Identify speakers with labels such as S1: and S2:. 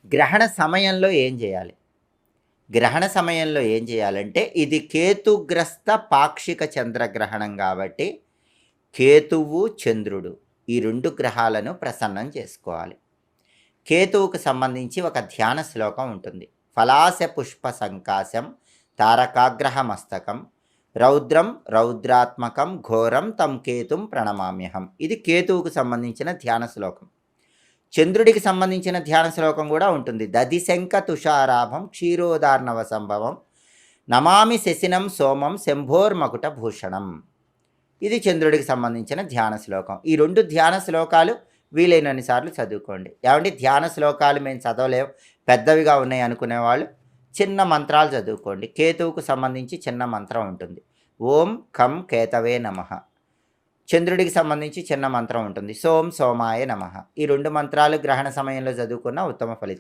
S1: గ్రహణ సమయంలో ఏం చేయాలి? గ్రహణ సమయంలో ఏం చేయాలంటే, ఇది కేతుగ్రస్త పాక్షిక చంద్రగ్రహణం కాబట్టి, కేతువు, చంద్రుడు ఈ 2 గ్రహాలను ప్రసన్నం చేసుకోవాలి. కేతువుకు సంబంధించి ఒక ధ్యాన శ్లోకం ఉంటుంది. ఫలాస పుష్ప సంకాశం తారకాగ్రహ మస్తకం రౌద్రం రౌద్రాత్మకం ఘోరం తం కేతుం ప్రణమామ్యహం. ఇది కేతువుకు సంబంధించిన ధ్యాన శ్లోకం. చంద్రుడికి సంబంధించిన ధ్యాన శ్లోకం కూడా ఉంటుంది. దధిశంఖ తుషారాభం క్షీరోదార్ణవ సంభవం నమామి శశినం సోమం శంభోర్మకుట భూషణం. ఇది చంద్రుడికి సంబంధించిన ధ్యాన శ్లోకం. ఈ 2 ధ్యాన శ్లోకాలు వీలైనన్ని సార్లు చదువుకోండి. ఏమంటే ధ్యాన శ్లోకాలు మేము చదవలేము, పెద్దవిగా ఉన్నాయి అనుకునేవాళ్ళు చిన్న మంత్రాలు చదువుకోండి. కేతువుకు సంబంధించి చిన్న మంత్రం ఉంటుంది. ఓం ఖం కేతవే నమః. చంద్రుడికి సంబంధించి చిన్న మంత్రం ఉంటుంది. సోం సోమాయ నమః. ఈ 2 మంత్రాలు గ్రహణ సమయంలో చదువుకున్న ఉత్తమ ఫలితాలు.